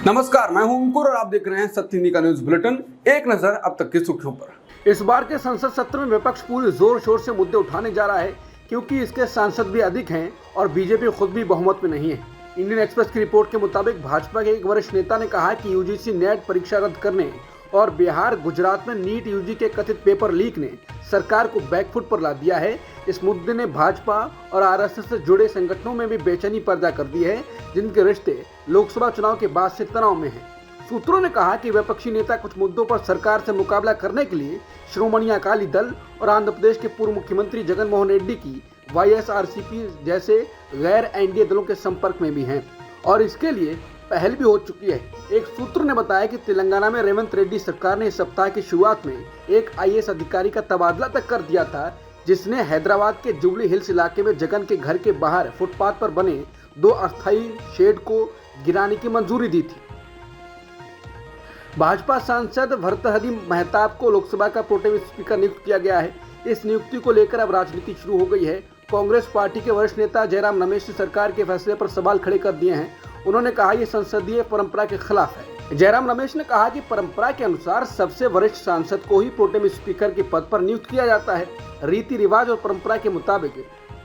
नमस्कार, मैं हूं अंकुर और आप देख रहे हैं सत्य हिंदी का न्यूज बुलेटिन। एक नजर अब तक की सुर्खियों पर। इस बार के संसद सत्र में विपक्ष पूरे जोर शोर से मुद्दे उठाने जा रहा है, क्योंकि इसके सांसद भी अधिक हैं और बीजेपी खुद भी बहुमत में नहीं है। इंडियन एक्सप्रेस की रिपोर्ट के मुताबिक भाजपा के एक वरिष्ठ नेता ने कहा कि यूजीसी नेट परीक्षा रद्द करने और बिहार गुजरात में नीट यूजी के कथित पेपर लीक ने सरकार को बैकफुट पर ला दिया है। इस मुद्दे ने भाजपा और आरएसएस से जुड़े संगठनों में भी बेचैनी पैदा कर दी है, जिनके रिश्ते लोकसभा चुनाव के बाद से तनाव में हैं। सूत्रों ने कहा कि विपक्षी नेता कुछ मुद्दों पर सरकार से मुकाबला करने के लिए श्रोमणी अकाली दल और आंध्र प्रदेश के पूर्व मुख्यमंत्री जगन मोहन रेड्डी की वाईएसआरसीपी जैसे गैर एनडीए दलों के संपर्क में भी हैं और इसके लिए पहल भी हो चुकी है। एक सूत्र ने बताया कि तेलंगाना में रेवंत रेड्डी सरकार ने इस सप्ताह की शुरुआत में एक आईएएस अधिकारी का तबादला तक कर दिया था, जिसने हैदराबाद के जुबली हिल्स इलाके में जगन के घर के बाहर फुटपाथ पर बने 2 अस्थायी शेड को गिराने की मंजूरी दी थी। भाजपा सांसद भर्तृहरि महताब को लोकसभा का प्रोटेम स्पीकर नियुक्त किया गया है। इस नियुक्ति को लेकर अब राजनीति शुरू हो गई है। कांग्रेस पार्टी के वरिष्ठ नेता जयराम रमेश ने सरकार के फैसले पर सवाल खड़े कर दिए हैं। उन्होंने कहा यह संसदीय परंपरा के खिलाफ है। जयराम रमेश ने कहा कि परंपरा के अनुसार सबसे वरिष्ठ सांसद को ही प्रोटेम स्पीकर के पद पर नियुक्त किया जाता है। रीति रिवाज और परंपरा के मुताबिक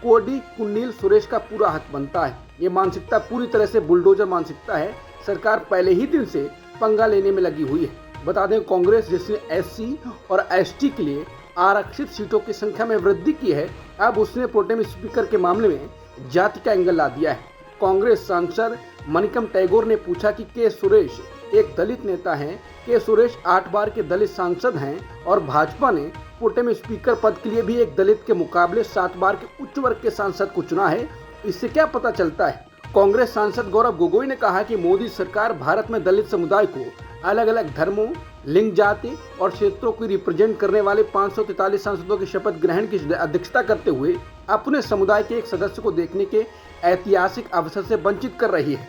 कोडी कुन्नील सुरेश का पूरा हक बनता है। ये मानसिकता पूरी तरह से बुलडोजर मानसिकता है। सरकार पहले ही दिन से पंगा लेने में लगी हुई है। बता दें, कांग्रेस जिसने एससी और एसटी के लिए आरक्षित सीटों की संख्या में वृद्धि की है, अब उसने प्रोटेम स्पीकर के मामले में जाति का एंगल ला दिया है। कांग्रेस सांसद मणिकम टैगोर ने पूछा कि के सुरेश एक दलित नेता हैं। के सुरेश 8 बार के दलित सांसद हैं और भाजपा ने प्रोटेम स्पीकर पद के लिए भी एक दलित के मुकाबले 7 बार के उच्च वर्ग के सांसद को चुना है। इससे क्या पता चलता है? कांग्रेस सांसद गौरव गोगोई ने कहा कि मोदी सरकार भारत में दलित समुदाय को अलग अलग धर्मों, लिंग, जाति और क्षेत्रों को रिप्रेजेंट करने वाले 543 सांसदों की शपथ ग्रहण की अध्यक्षता करते हुए अपने समुदाय के एक सदस्य को देखने के ऐतिहासिक अवसर से वंचित कर रही है।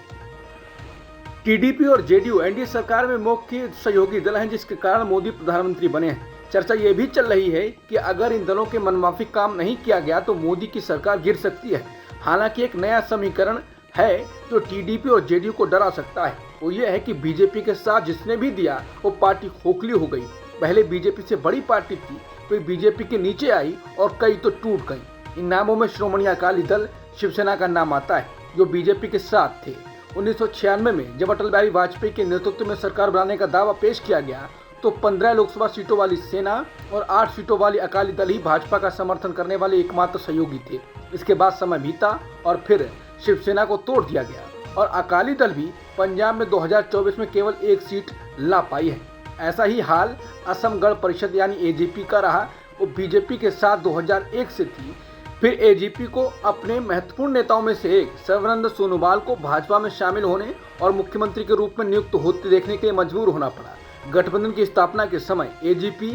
टीडीपी और जेडीयू एनडीए सरकार में मुख्य सहयोगी दल हैं, जिसके कारण मोदी प्रधानमंत्री बने हैं। चर्चा ये भी चल रही है कि अगर इन दलों के मनमाफिक काम नहीं किया गया तो मोदी की सरकार गिर सकती है। हालांकि एक नया समीकरण है जो टीडीपी और जेडीयू को डरा सकता है। वो ये है कि बीजेपी के साथ जिसने भी दिया वो पार्टी खोखली हो गई। पहले बीजेपी से बड़ी पार्टी थी, फिर बीजेपी के नीचे आई और कई तो टूट गई। इन नामों में श्रोमणी अकाली दल, शिवसेना का नाम आता है, जो बीजेपी के साथ थे। 1996 में जब अटल बिहारी वाजपेयी के नेतृत्व में सरकार बनाने का दावा पेश किया गया तो 15 लोकसभा सीटों वाली सेना और 8 सीटों वाली अकाली दल ही भाजपा का समर्थन करने वाले एकमात्र सहयोगी थे। इसके बाद समय बीता और फिर शिवसेना को तोड़ दिया गया और अकाली दल भी पंजाब में 2024 में केवल 1 सीट ला पाई है। ऐसा ही हाल असम गण परिषद यानी एजीपी का रहा। वो बीजेपी के साथ 2001 से थी। फिर एजीपी को अपने महत्वपूर्ण नेताओं में से एक सर्बानंद सोनोवाल को भाजपा में शामिल होने और मुख्यमंत्री के रूप में नियुक्त होते देखने के लिए मजबूर होना पड़ा। गठबंधन की स्थापना के समय एजीपी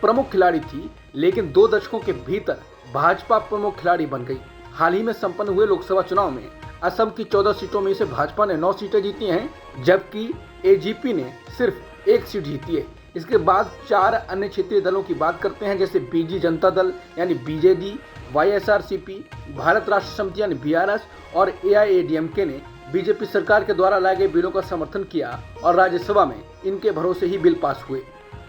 प्रमुख खिलाड़ी थी, लेकिन 2 दशकों के भीतर भाजपा प्रमुख खिलाड़ी बन गई। हाल ही में संपन्न हुए लोकसभा चुनाव में असम की 14 सीटों में से भाजपा ने 9 सीटें जीती हैं, जबकि एजीपी ने सिर्फ 1 सीट जीती है। इसके बाद 4 अन्य क्षेत्रीय दलों की बात करते हैं, जैसे बीजी जनता दल यानी बीजेडी, वाईएसआरसीपी, भारत राष्ट्र समिति यानी बीआरएस और एआईएडीएमके ने बीजेपी सरकार के द्वारा लाए गए बिलों का समर्थन किया और राज्यसभा में इनके भरोसे ही बिल पास हुए।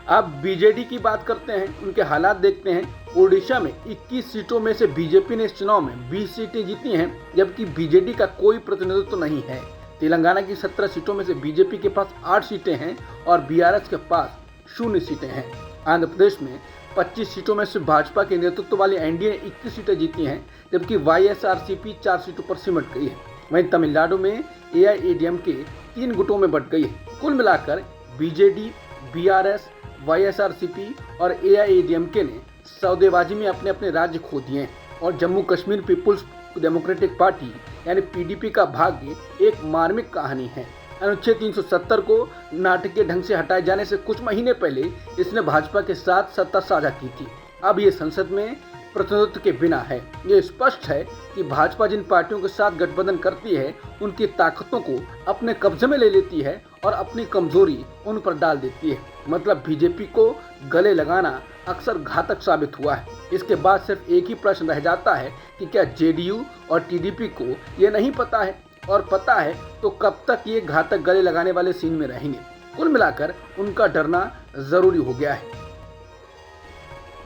अब बीजेडी की बात करते हैं, उनके हालात देखते हैं। ओडिशा में 21 सीटों में से बीजेपी ने इस चुनाव में 20 सीटें जीती हैं, जबकि बीजेडी का कोई प्रतिनिधित्व नहीं है। तेलंगाना की 17 सीटों में से बीजेपी के पास 8 सीटें हैं और बीआरएस के पास 0 सीटें हैं। आंध्र प्रदेश में 25 सीटों में से भाजपा के नेतृत्व वाली एनडीए ने 21 सीटें जीती हैं, जबकि वाईएसआरसीपी 4 सीटों पर सिमट गई है। वहीं तमिलनाडु में एआईएडीएमके 3 गुटों में बंट गई है। कुल मिलाकर बीजेडी, बीआरएस, वाईएसआरसीपी और एआईएडीएमके ने सौदेबाजी में अपने अपने राज्य खो दिए हैं और Jammu Kashmir peoples democratic party यानी पीडीपी का भाग्य एक मार्मिक कहानी है। अनुच्छेद 370 को नाटकीय ढंग से हटाए जाने से कुछ महीने पहले इसने भाजपा के साथ सत्ता साझा की थी। अब ये संसद में प्रतिनिधित्व के बिना है। ये स्पष्ट है कि भाजपा जिन पार्टियों के साथ गठबंधन करती है उनकी ताकतों को अपने कब्जे में ले लेती है और अपनी कमजोरी उन पर डाल देती है। मतलब बीजेपी को गले लगाना अक्सर घातक साबित हुआ है। इसके बाद सिर्फ एक ही प्रश्न रह जाता है कि क्या जेडीयू और टीडीपी को ये नहीं पता है और पता है तो कब तक ये घातक गले लगाने वाले सीन में रहेंगे। कुल मिलाकर उनका डरना जरूरी हो गया है।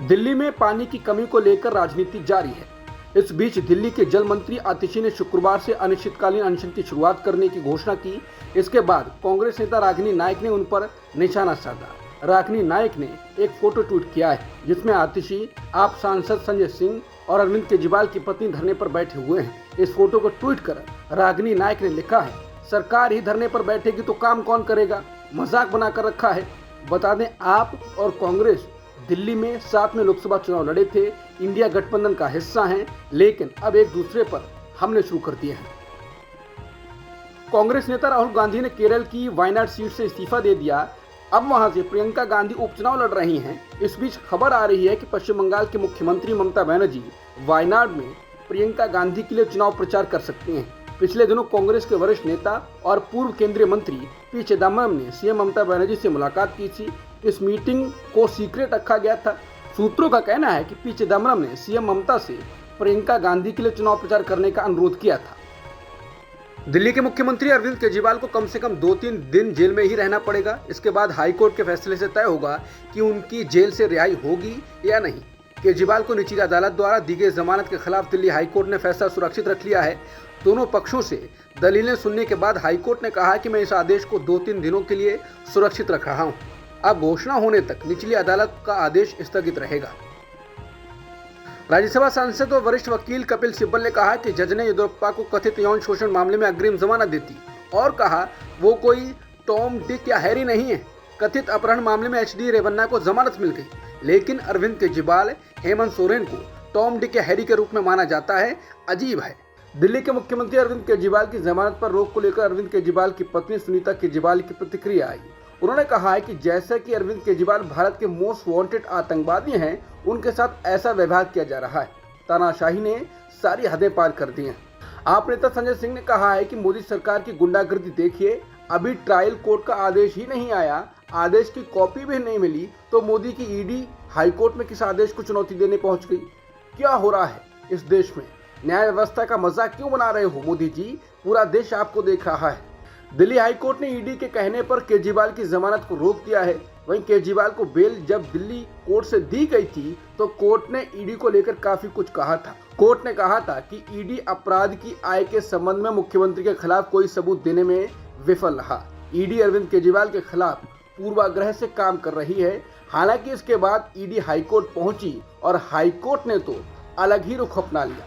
दिल्ली में पानी की कमी को लेकर राजनीति जारी है। इस बीच दिल्ली के जल मंत्री आतिशी ने शुक्रवार से अनिश्चितकालीन अनशन की शुरुआत करने की घोषणा की। इसके बाद कांग्रेस नेता रागिनी नायक ने उन पर निशाना साधा। रागिनी नायक ने एक फोटो ट्वीट किया है जिसमें आतिशी, आप सांसद संजय सिंह और अरविंद केजरीवाल की पत्नी धरने पर बैठे हुए हैं। इस फोटो को ट्वीट कर रागिनी नायक ने लिखा है, सरकार ही धरने पर बैठेगी तो काम कौन करेगा, मजाक बनाकर रखा है। बता दें, आप और कांग्रेस दिल्ली में साथ में लोकसभा चुनाव लड़े थे, इंडिया गठबंधन का हिस्सा हैं, लेकिन अब एक दूसरे पर हमले शुरू कर दिए हैं। कांग्रेस नेता राहुल गांधी ने केरल की वायनाड सीट से इस्तीफा दे दिया। अब वहां से प्रियंका गांधी उपचुनाव लड़ रही हैं। इस बीच खबर आ रही है कि पश्चिम बंगाल की मुख्यमंत्री ममता बनर्जी वायनाड में प्रियंका गांधी के लिए चुनाव प्रचार कर सकती हैं। पिछले दिनों कांग्रेस के वरिष्ठ नेता और पूर्व केंद्रीय मंत्री पी चिदम्बरम ने सीएम ममता बनर्जी से मुलाकात की थी। इस मीटिंग को सीक्रेट रखा गया था। सूत्रों का कहना है कि पी चिदम्बरम ने सीएम ममता से प्रियंका गांधी के लिए चुनाव प्रचार करने का अनुरोध किया था। दिल्ली के मुख्यमंत्री अरविंद केजरीवाल को कम से कम 2-3 दिन जेल में ही रहना पड़ेगा। इसके बाद हाईकोर्ट के फैसले से तय होगा कि उनकी जेल से रिहाई होगी या नहीं। केजरीवाल को निचली अदालत द्वारा दी गई जमानत के खिलाफ दिल्ली हाईकोर्ट ने फैसला सुरक्षित रख लिया है। दोनों पक्षों से दलीलें सुनने के बाद हाईकोर्ट ने कहा कि मैं इस आदेश को 2-3 दिनों के लिए सुरक्षित रख रहा हूं। अब घोषणा होने तक निचली अदालत का आदेश स्थगित रहेगा। राज्यसभा सांसद और वरिष्ठ वकील कपिल सिब्बल ने कहा कि जज ने येदियुरप्पा को कथित यौन शोषण मामले में अग्रिम जमानत दी थी और कहा वो कोई टॉम, डिक या हैरी नहीं है। कथित अपहरण मामले में HD रेवन्ना को जमानत मिल गई, लेकिन अरविंद केजरीवाल, हेमंत सोरेन को टॉम, डिक या हैरी के रूप में माना जाता है। अजीब है। दिल्ली के मुख्यमंत्री अरविंद केजरीवाल की जमानत पर रोक को लेकर अरविंद केजरीवाल की पत्नी सुनीता केजरीवाल की प्रतिक्रिया आई। उन्होंने कहा है कि जैसा कि अरविंद केजरीवाल भारत के मोस्ट वांटेड आतंकवादी हैं, उनके साथ ऐसा व्यवहार किया जा रहा है। तानाशाही ने सारी हदें पार कर दी हैं। आप नेता संजय सिंह ने कहा है कि मोदी सरकार की गुंडागर्दी देखिए, अभी ट्रायल कोर्ट का आदेश ही नहीं आया, आदेश की कॉपी भी नहीं मिली तो मोदी की ईडी हाईकोर्ट में किस आदेश को चुनौती देने पहुंच गई। क्या हो रहा है इस देश में? न्याय व्यवस्था का मजाक क्यों बना रहे हो मोदी जी? पूरा देश आपको देख रहा है। दिल्ली हाईकोर्ट ने ईडी के कहने पर केजरीवाल की जमानत को रोक दिया है। वहीं केजरीवाल को बेल जब दिल्ली कोर्ट से दी गई थी तो कोर्ट ने ईडी को लेकर काफी कुछ कहा था। कोर्ट ने कहा था कि ईडी अपराध की आय के संबंध में मुख्यमंत्री के खिलाफ कोई सबूत देने में विफल रहा। ईडी अरविंद केजरीवाल के खिलाफ पूर्वाग्रह से काम कर रही है। हालांकि इसके बाद ईडी हाईकोर्ट पहुंची और हाईकोर्ट ने तो अलग ही रुख अपना लिया।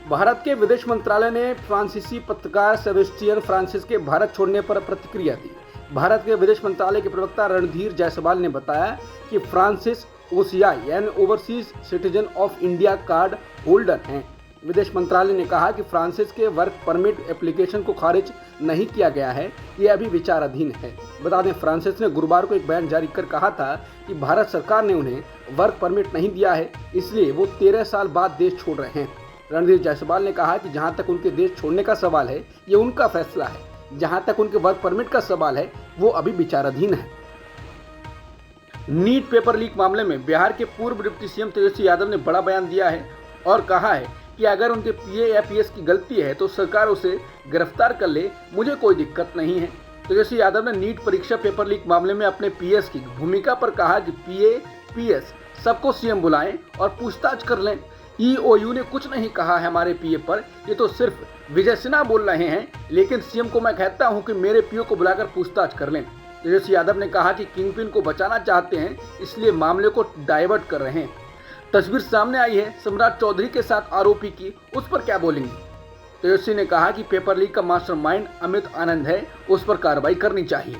भारत के विदेश मंत्रालय ने फ्रांसीसी पत्रकार सेबेस्टियन फ्रांसिस के भारत छोड़ने पर प्रतिक्रिया दी। भारत के विदेश मंत्रालय के प्रवक्ता रणधीर जायसवाल ने बताया कि फ्रांसिस OCI यानी overseas citizen of India card holder हैं। विदेश मंत्रालय ने कहा कि फ्रांसिस के वर्क परमिट एप्लीकेशन को खारिज नहीं किया गया है, ये अभी विचाराधीन है। बता दें, फ्रांसिस ने गुरुवार को एक बयान जारी कर कहा था कि भारत सरकार ने उन्हें वर्क परमिट नहीं दिया है, इसलिए वो 13 साल बाद देश छोड़ रहे हैं। रणधीर जायसवाल ने कहा कि जहां तक उनके देश छोड़ने का सवाल है, ये उनका फैसला है। जहां तक उनके वर्क परमिट का सवाल है, वो अभी विचाराधीन है। नीट पेपर लीक मामले में बिहार के पूर्व डिप्टी सीएम तेजस्वी यादव ने बड़ा बयान दिया है और कहा है कि अगर उनके PA या PS की गलती है तो सरकार उसे गिरफ्तार कर ले, मुझे कोई दिक्कत नहीं है। तेजस्वी यादव ने नीट परीक्षा पेपर लीक मामले में अपने PS की भूमिका पर कहा कि PA, PS सबको CM बुलाएं और पूछताछ कर लें। EOU ने कुछ नहीं कहा है हमारे PA पर, ये तो सिर्फ विजय सिन्हा बोल रहे हैं, लेकिन CM को मैं कहता हूं कि मेरे PO को बुलाकर पूछताछ कर लें। तेजस्वी यादव ने कहा कि किंगपिन को बचाना चाहते हैं, इसलिए मामले को डाइवर्ट कर रहे हैं। तस्वीर सामने आई है सम्राट चौधरी के साथ आरोपी की, उस पर क्या बोलेंगे? तेजस्वी ने कहा कि पेपर लीक का मास्टरमाइंड अमित आनंद है, उस पर कार्रवाई करनी चाहिए।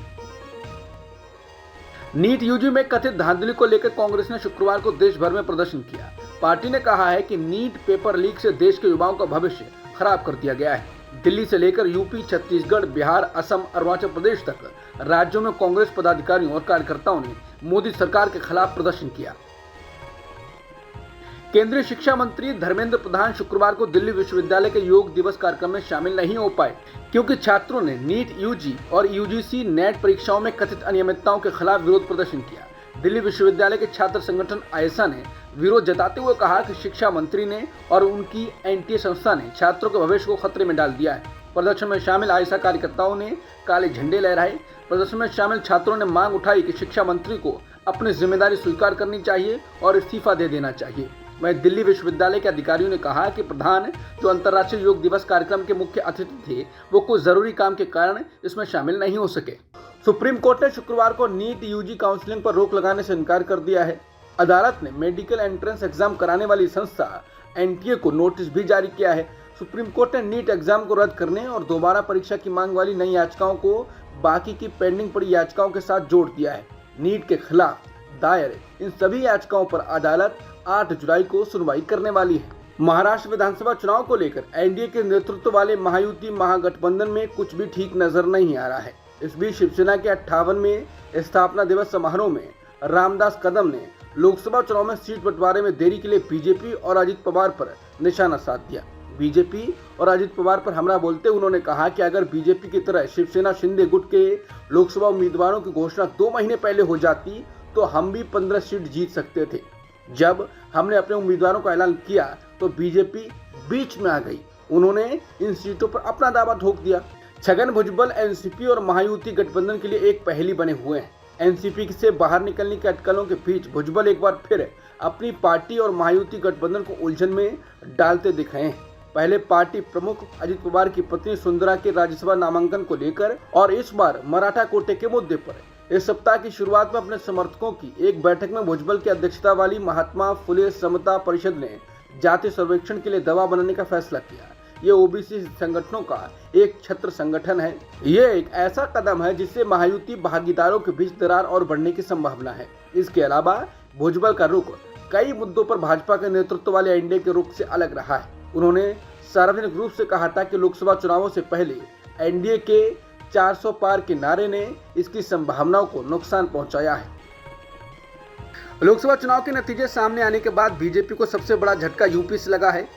नीट UG में कथित धांधली को लेकर कांग्रेस ने शुक्रवार को देश भर में प्रदर्शन किया। पार्टी ने कहा है कि नीट पेपर लीक से देश के युवाओं का भविष्य खराब कर दिया गया है। दिल्ली से लेकर यूपी, छत्तीसगढ़, बिहार, असम, अरुणाचल प्रदेश तक राज्यों में कांग्रेस पदाधिकारियों और कार्यकर्ताओं ने मोदी सरकार के खिलाफ प्रदर्शन किया। केंद्रीय शिक्षा मंत्री धर्मेंद्र प्रधान शुक्रवार को दिल्ली विश्वविद्यालय के योग दिवस कार्यक्रम में शामिल नहीं हो पाए क्योंकि छात्रों ने नीट UG और UGC नेट परीक्षाओं में कथित अनियमितताओं के खिलाफ विरोध प्रदर्शन किया। दिल्ली विश्वविद्यालय के छात्र संगठन आयसा ने विरोध जताते हुए कहा कि शिक्षा मंत्री ने और उनकी एनटीए संस्था ने छात्रों के भविष्य को खतरे में डाल दिया है। प्रदर्शन में शामिल आयसा कार्यकर्ताओं ने काले झंडे लहराए। प्रदर्शन में शामिल छात्रों ने मांग उठाई कि शिक्षा मंत्री को अपनी जिम्मेदारी स्वीकार करनी चाहिए और इस्तीफा दे देना चाहिए। वहीं दिल्ली विश्वविद्यालय के अधिकारियों ने कहा कि प्रधान जो अंतर्राष्ट्रीय योग दिवस कार्यक्रम के मुख्य अतिथि थे वो कुछ जरूरी काम के कारण इसमें शामिल नहीं हो सके। सुप्रीम कोर्ट ने शुक्रवार को नीट यूजी काउंसलिंग पर रोक लगाने से इनकार कर दिया है। अदालत ने मेडिकल एंट्रेंस एग्जाम कराने वाली संस्था एनटीए को नोटिस भी जारी किया है। सुप्रीम कोर्ट ने नीट एग्जाम को रद्द करने और दोबारा परीक्षा की मांग वाली नई याचिकाओं को बाकी की पेंडिंग पड़ी याचिकाओं के साथ जोड़ दिया है। नीट के खिलाफ दायर इन सभी याचिकाओं पर अदालत 8 जुलाई को सुनवाई करने वाली है। महाराष्ट्र विधानसभा चुनाव को लेकर एनडीए के नेतृत्व वाले महायुति महागठबंधन में कुछ भी ठीक नजर नहीं आ रहा है। इस बीच शिवसेना के 58वें स्थापना दिवस समारोह में रामदास कदम ने लोकसभा चुनाव में सीट बंटवारे में देरी के लिए बीजेपी और अजित पवार पर निशाना साध दिया। बीजेपी और अजित पवार पर हमला बोलते उन्होंने कहा कि अगर बीजेपी की तरह शिवसेना शिंदे गुट के लोकसभा उम्मीदवारों की घोषणा 2 महीने पहले हो जाती तो हम भी 15 सीट जीत सकते थे। जब हमने अपने उम्मीदवारों का ऐलान किया तो बीजेपी बीच में आ गई। उन्होंने इन सीटों पर अपना दावा ठोक दिया। छगन भुजबल एनसीपी और महायुति गठबंधन के लिए एक पहेली बने हुए हैं। एनसीपी से बाहर निकलने की अटकलों के बीच भुजबल एक बार फिर अपनी पार्टी और महायुति गठबंधन को उलझन में डालते दिख रहे हैं। पहले पार्टी प्रमुख अजित पवार की पत्नी सुंदरा के राज्यसभा नामांकन को लेकर और इस बार मराठा कोटे के मुद्दे पर। इस सप्ताह की शुरुआत में अपने समर्थकों की एक बैठक में भुजबल की अध्यक्षता वाली महात्मा फुले समता परिषद ने जाति सर्वेक्षण के लिए दबाव बनाने का फैसला किया। ये ओबीसी संगठनों का एक छत्र संगठन है। ये एक ऐसा कदम है जिससे महायुति भागीदारों के बीच दरार और बढ़ने की संभावना है। इसके अलावा भुजबल का रुख कई मुद्दों पर भाजपा के नेतृत्व वाले एनडीए के रुख से अलग रहा है। उन्होंने सार्वजनिक रूप से कहा था कि लोकसभा चुनावों से पहले एनडीए के 400 पार के नारे ने इसकी संभावनाओं को नुकसान पहुंचाया है। लोकसभा चुनाव के नतीजे सामने आने के बाद बीजेपी को सबसे बड़ा झटका यूपी से लगा है।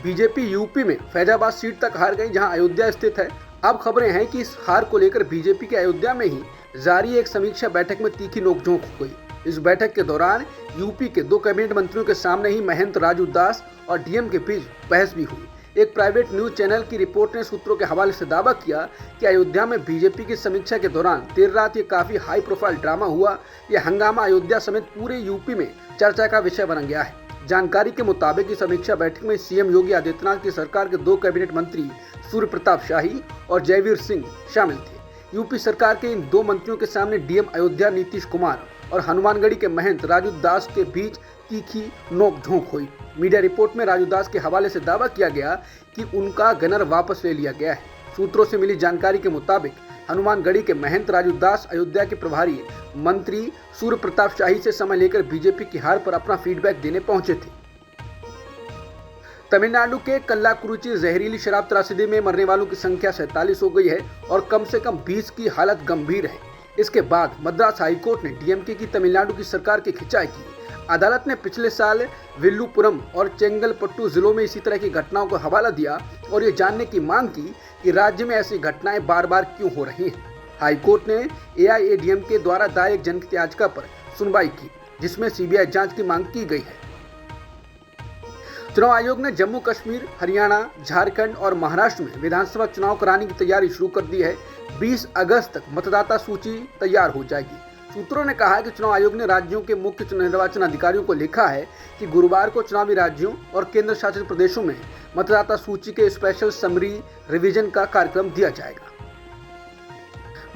बीजेपी यूपी में फैजाबाद सीट तक हार गई जहां अयोध्या स्थित है। अब खबरें हैं कि इस हार को लेकर बीजेपी के अयोध्या में ही जारी एक समीक्षा बैठक में तीखी नोकझोंक हो गई। इस बैठक के दौरान यूपी के 2 कैबिनेट मंत्रियों के सामने ही महंत राजू दास और डीएम के बीच बहस भी हुई। एक प्राइवेट न्यूज चैनल की रिपोर्ट ने सूत्रों के हवाले से दावा किया कि अयोध्या में बीजेपी की समीक्षा के दौरान देर रात ये काफी हाई प्रोफाइल ड्रामा हुआ। यह हंगामा अयोध्या समेत पूरे यूपी में चर्चा का विषय बन गया है। जानकारी के मुताबिक इस समीक्षा बैठक में सीएम योगी आदित्यनाथ की सरकार के 2 कैबिनेट मंत्री सूर्य प्रताप शाही और जयवीर सिंह शामिल थे। यूपी सरकार के इन 2 मंत्रियों के सामने डीएम अयोध्या नीतीश कुमार और हनुमानगढ़ी के महंत राजू दास के बीच तीखी नोकझोंक हुई। मीडिया रिपोर्ट में राजू दास के हवाले से दावा किया गया कि उनका गनर वापस ले लिया गया है। सूत्रों से मिली जानकारी के मुताबिक हनुमानगढ़ी के महंत राजू दास अयोध्या के प्रभारी मंत्री सूर्य प्रताप शाही से समय लेकर बीजेपी की हार पर अपना फीडबैक देने पहुंचे थे। तमिलनाडु के कल्लाकुरिची जहरीली शराब त्रासदी में मरने वालों की संख्या 47 हो गई है और कम से कम 20 की हालत गंभीर है। इसके बाद मद्रास हाईकोर्ट ने डीएमके की तमिलनाडु की सरकार की खिंचाई की। अदालत ने पिछले साल विल्लुपुरम और चेंगलपट्टू जिलों में इसी तरह की घटनाओं को हवाला दिया और ये जानने की मांग की कि राज्य में ऐसी घटनाएं बार बार क्यों हो रही हैं। हाईकोर्ट ने एआईएडीएमके द्वारा दायर एक जनहित याचिका पर सुनवाई की जिसमें सीबीआई जांच की मांग की गई है। चुनाव आयोग ने जम्मू कश्मीर, हरियाणा, झारखंड और महाराष्ट्र में विधानसभा चुनाव कराने की तैयारी शुरू कर दी है। 20 अगस्त तक मतदाता सूची तैयार हो जाएगी। सूत्रों ने कहा है कि चुनाव आयोग ने राज्यों के मुख्य निर्वाचन अधिकारियों को लिखा है कि गुरुवार को चुनावी राज्यों और केंद्र शासित प्रदेशों में मतदाता सूची के स्पेशल समरी रिवीजन का कार्यक्रम दिया जाएगा।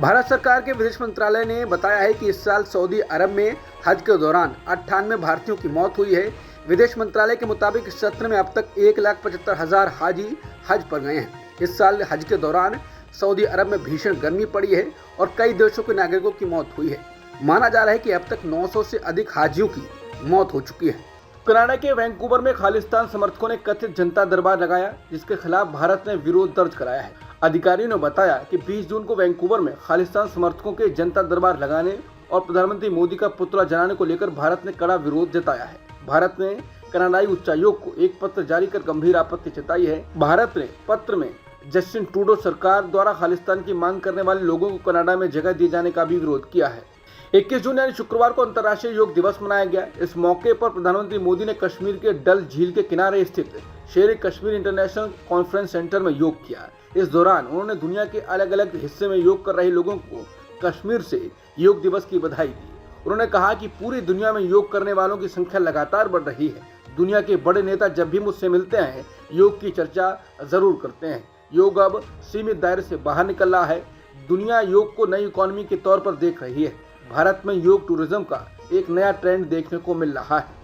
भारत सरकार के विदेश मंत्रालय ने बताया है कि इस साल सऊदी अरब में हज के दौरान 98 भारतीयों की मौत हुई है। विदेश मंत्रालय के मुताबिक इस सत्र में अब तक 1,75,000 हाजी हज पर गए हैं। इस साल हज के दौरान सऊदी अरब में भीषण गर्मी पड़ी है और कई देशों के नागरिकों की मौत हुई है। माना जा रहा है कि अब तक 900 से अधिक हाजियों की मौत हो चुकी है। कनाडा के वैंकूवर में खालिस्तान समर्थकों ने कथित जनता दरबार लगाया जिसके खिलाफ भारत ने विरोध दर्ज कराया है। अधिकारियों ने बताया कि 20 जून को वैंकूवर में खालिस्तान समर्थकों के जनता दरबार लगाने और प्रधानमंत्री मोदी का पुतला जलाने को लेकर भारत ने कड़ा विरोध जताया है। भारत ने कनाडाई उच्चायोग को एक पत्र जारी कर गंभीर आपत्ति जताई है। भारत ने पत्र में जस्टिन ट्रूडो सरकार द्वारा खालिस्तान की मांग करने वाले लोगों को कनाडा में जगह दिए जाने का भी विरोध किया है। 21 जून यानी शुक्रवार को अंतर्राष्ट्रीय योग दिवस मनाया गया। इस मौके पर प्रधानमंत्री मोदी ने कश्मीर के डल झील के किनारे स्थित शेर कश्मीर इंटरनेशनल कॉन्फ्रेंस सेंटर में योग किया। इस दौरान उन्होंने दुनिया के अलग अलग हिस्से में योग कर रहे लोगों को कश्मीर से योग दिवस की बधाई दी। उन्होंने कहा कि पूरी दुनिया में योग करने वालों की संख्या लगातार बढ़ रही है। दुनिया के बड़े नेता जब भी मुझसे मिलते हैं योग की चर्चा जरूर करते हैं। योग अब सीमित दायरे से बाहर निकल रहा है। दुनिया योग को नई इकोनॉमी के तौर पर देख रही है। भारत में योग टूरिज्म का एक नया ट्रेंड देखने को मिल रहा है।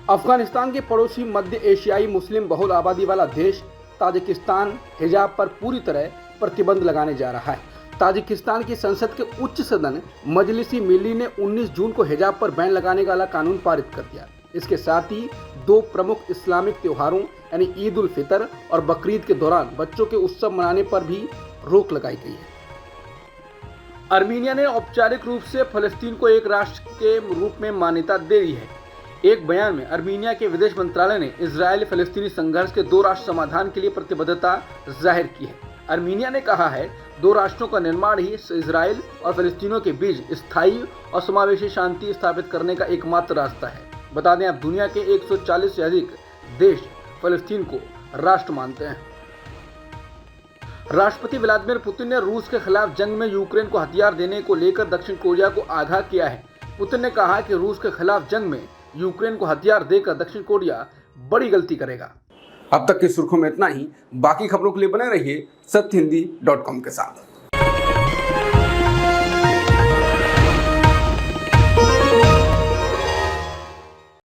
अफगानिस्तान के पड़ोसी मध्य एशियाई मुस्लिम बहुल आबादी वाला देश ताजिकिस्तान हिजाब पर पूरी तरह प्रतिबंध लगाने जा रहा है। ताजिकिस्तान की संसद के उच्च सदन मजलिसी मिली ने 19 जून को हिजाब पर बैन लगाने वाला कानून पारित कर दिया। इसके साथ ही दो प्रमुख इस्लामिक त्योहारों यानी ईद उल फितर और बकरीद के दौरान बच्चों के उत्सव मनाने पर भी रोक लगाई गई है। आर्मीनिया ने औपचारिक रूप से फलस्तीन को एक राष्ट्र के रूप में मान्यता दे दी है। एक बयान में आर्मीनिया के विदेश मंत्रालय ने इजरायल फलस्तीनी संघर्ष के 2 राष्ट्र समाधान के लिए प्रतिबद्धता जाहिर की है। आर्मीनिया ने कहा है 2 राष्ट्रों का निर्माण ही इजरायल और फलस्तीनियों के बीच स्थायी और समावेशी शांति स्थापित करने का एकमात्र रास्ता है। बता दें, अब दुनिया के 140 से अधिक देश फलस्तीन को राष्ट्र मानते हैं। राष्ट्रपति व्लादिमीर पुतिन ने रूस के खिलाफ जंग में यूक्रेन को हथियार देने को लेकर दक्षिण कोरिया को आगाह किया है। पुतिन ने कहा कि रूस के खिलाफ जंग में यूक्रेन को हथियार देकर दक्षिण कोरिया बड़ी गलती करेगा। अब तक की सुर्खियों में इतना ही। बाकी खबरों के लिए बने रहिए सत्यहिंदी.com के साथ।